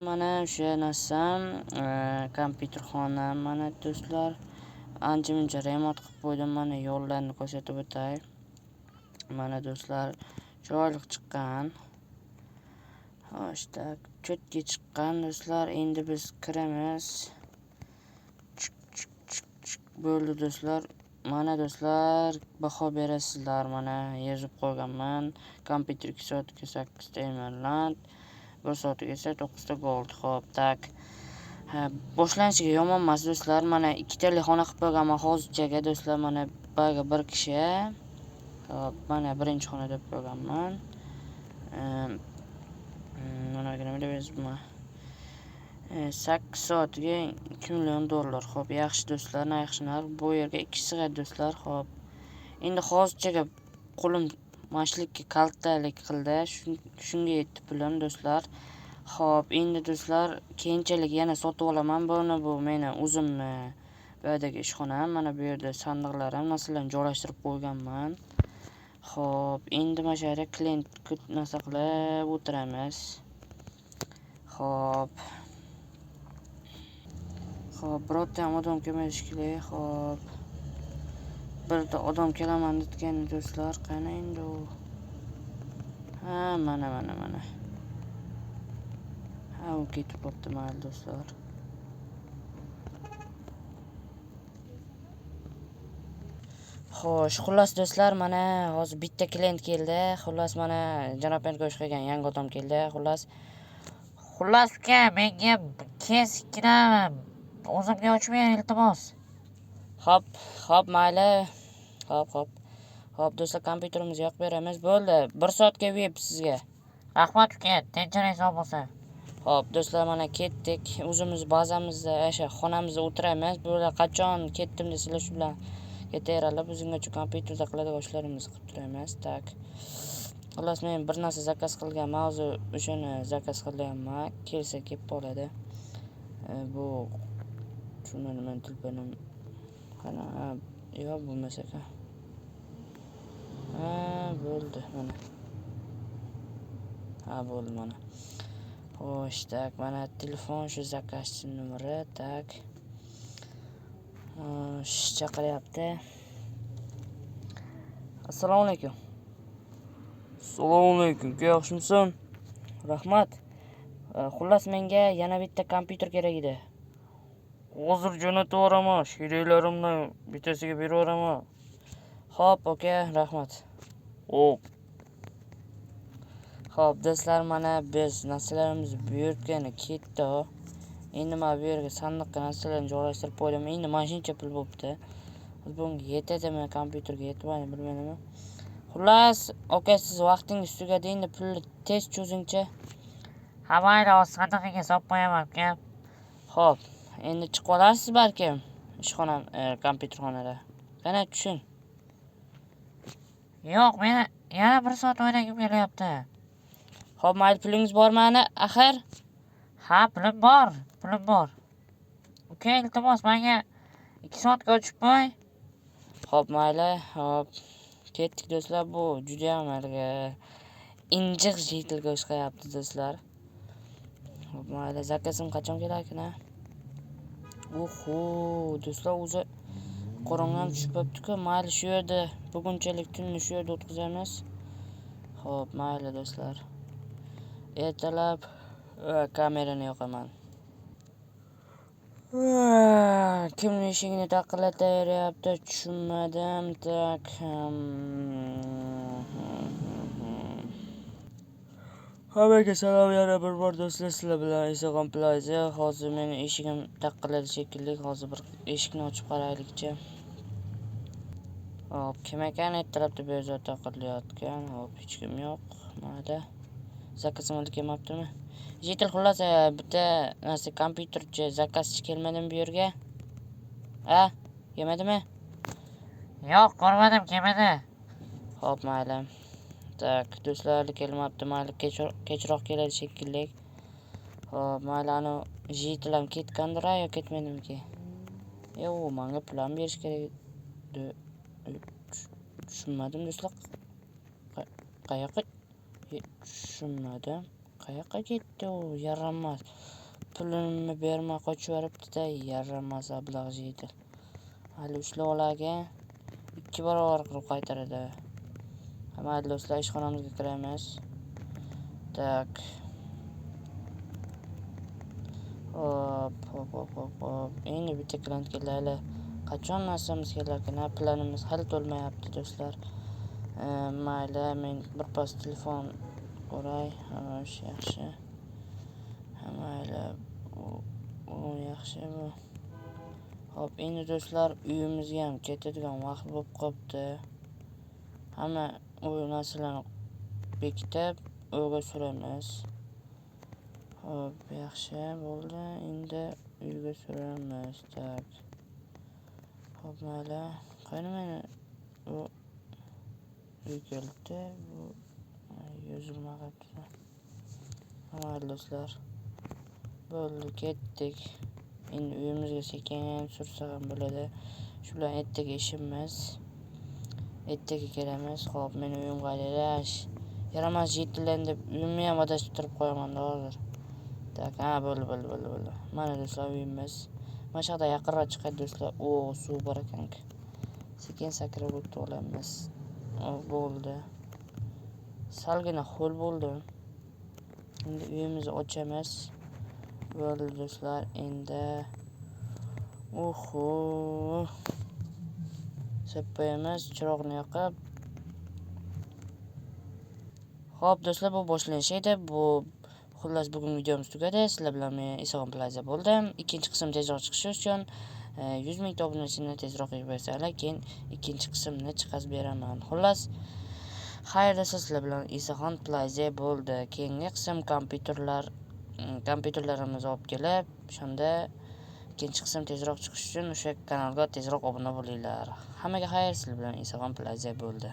Mana o'sha narsam kompyuter xonam mana do'stlar. Ancha-muncha remont qilib qo'ydim. Mana yo'llarni ko'rsatib o'tay. Mana do'stlar, chiroyli chiqqan. Xo'sh, tak, cho'tga chiqqan do'stlar. Endi biz kiramiz. Bo'ldi do'stlar. Mana do'stlar, baho berasizlar. Mana yozib qo'yganman. Kompyuter 2 soatga 8 ta emerald, 1 soatga esa 9 ta gold. Xo'p, tak. Boshlanishiga yomon emas do'stlar. Mana 2 tali xona qilib qo'yganman hozirchaga do'stlar. Mana baga 1 kishi. Xo'p, mana birinchi xona deb qo'yganman. Mana nima deb yozibman? 8 soatga 2 million dollar. Xo'p, yaxshi do'stlar, yaxshi narx. Bu yerga 2 sig'adi do'stlar. Xo'p. Endi hozirchaga qo'lim mashlikka kaltalik qildi. Shunga yetdi pulim do'stlar. Xo'p, endi do'stlar, keyinchalik yana sotib olaman buni. Bu meni o'zimni bu yerdagi ishxonam. Mana bu yerda sandiqlarim, narsalarni joylashtirib qo'yganman. Xo'p, endi mana shu yerda klient narsa qilib o'tiramiz. Xo'p, birorta ham odam kelmaydi shekilli. Xo'p, birda odam kelaman degan do'stlar. Qani endi u? Ha, mana. Ha, u ketib qopti mayli do'stlar. Xo'sh, xullas do'stlar, mana hozir bitta klient keldi. Xullas mana janob Pentgosh qilgan yangi odam keldi. Xullas uka, menga keskkina o'zimga ochmang iltimos. Xo'p, mayli. Xo'p, do'stlar, kompyuterimizni yoqib beramiz. Bo'ldi. 1 soatga veb sizga. Rahmat uka, tinchlik bo'lsa. Xo'p, do'stlar, mana ketdik. O'zimiz bazamizda, o'sha xonamizda o'tiramiz. Bular qachon ketdim desalar shu bilan ketaveradilar. Biz ungacha kompyuterda qiladigan ishlarimizni qilib turamiz. Tak. Xullas, men bir narsa zakaz qilganman. Hozir o'shani zakaz qilganman. Kelsa kelib qoladi. Bu shuni nima tilpanim. Qana, yo'q bo'lmasa ekan. Bo'ldi mana. Bo'ldi mana. Xo'sh, tak, mana telefon shu zakazchi nomeri, tak. Chaqiryapti. Assalomu alaykum. Assalomu alaykum. Yaxshimisan? Rahmat. Xullas, menga yana bitta kompyuter kerak edi. Hozir jo'natib yuboraman. Sheriklarimdan bittasiga berib yuboraman. Xo'p, aka, rahmat. Xo'p, do'stlar, mana biz narsalarimiz bu yerga ketdi. Endi mana bu yerga sandiqqa narsalarni joylashtirib qo'ydim. Endi mana shuncha pul bo'libdi. Bunga yetadimi, kompyuterga yetmaydi, bilmayman. Xullas, aka, siz vaqtingiz tugadi, endi pulni tez cho'zingchi. Ha, mayli, sandiqqa solib qo'yaman, uka. Xo'p, endi chiqib olasiz balkim ishxonam, kompyuterxonada. Qani tushing. Yo'q, men yana 1 soat o'ynagim kelyapti. Xo'p, mayli, pulingiz bormi ana, axir? Ha, pulim bor. Uka, iltimos, menga 2 soatga ochib qo'y. Xo'p, mayli. Xo'p, ketdik do'stlar. Bu juda ham injiq jitilga o'xshayapti do'stlar. Xo'p, mayli, zakazim qachon kelarkan? Oho, do'stlar, o'zi qorong'i ham tushib qolibdi-ku. Mayli, shu yerda bugunchalik tunni shu yerda o'tkazamiz. Xo'p, mayli do'stlar. Ertalab kamerani yoqaman. Kimning eshigini taqillataveryapti, tushunmadim. Tak. Hammaga salom yana bir bor do'stlar, sizlar bilan Instagram Plaza. Hozir meni eshigim taqilladi shekilli. Hozir bir eshikni ochib qaraylikchi. Hop, kim ekan ertalabda bu yerda taqillayotgan? Hop, hech kim yo'q. Mana zakazim olib kelmabdimi? Jitil, xullas, bitta narsa kompyuterchi zakazchi kelmadimi bu yerga? Kelmadimi? Yo'q, ko'rmadim, kelmadi. Hop, mayli. Tak, do'stlar, kelmabdi. Mayli, kechroq keladi shekilli. Hop, mayli, ana jitil ham ketgandir, yo ketmadimki? Yo'q, menga pul ham berish kerak. Tushunmadim do'stlar. Qayoqqa? Tushunmadim. Qayoqqa ketdi u? Yaramas. Pulimni bermay qochib yuboribdi-da, yaramas ablag' yeydi. Hali ushlab olaga 2 barobar qilib qaytaradi. Mayli do'stlar, ishxonamizga kiramiz. Tak. Hop. Endi bitta klient keladi. Qachon narsamiz kelar ekan? Planimiz hali to'lmayapti do'stlar. Mayli, men birpas telefon ko'ray. Yaxshi. Mayli. U yaxshi bu. Hop, endi do'stlar, uyimizga ham ketadigan vaqt bo'lib qopti. Hamma u narsalarni bekitib, uyga suramiz. Hop, yaxshi bo'ldi. Endi uyga suramiz. Tak. Hop, mayli. Qani meni u uy kelibdi. Bu yuzimni qilibdi. Mayli do'stlar. Bo'ldi, ketdik. Endi uyimizga sekin sursa ham bo'ladi. Shu bilan ertaga ishimiz. Ertaga kelamiz. Hop, meni uyim qayerda? Yaramas yetilan deb uyimni ham adashib turib qo'yaman-da hozir. Tak, bo'ldi. Mana do'stlar uyimiz. Mana shu yerda yaqinroq chiqadi do'stlar. Suv bor ekan. Sekin sakrab o'tib olamiz. Bo'ldi. Salgina ho'l bo'ldi. Endi uyimizni ochamiz. Bo'ldi do'stlar, endi sepayamiz, chiroqni yoqib. Xo'p do'stlar, bu boshlanish edi. Xullas bugun videomiz tugadi. Sizlar bilan men Isoqon Plaza bo'ldim. Ikkinchi qism tezroq chiqishi uchun 100 ming obunachini tezroq yig'ib bersangiz, keyin ikkinchi qismni chiqarib beraman. Xullas, xayrda sizlar bilan Isoqon Plaza bo'ldi. Keyingi qism kompyuterlarimizni olib kelib, shunda ikkinchi qism tezroq chiqishi uchun o'sha kanalga tezroq obuna bo'linglar. Hammaga xayr, sizlar bilan Isoqon Plaza bo'ldi.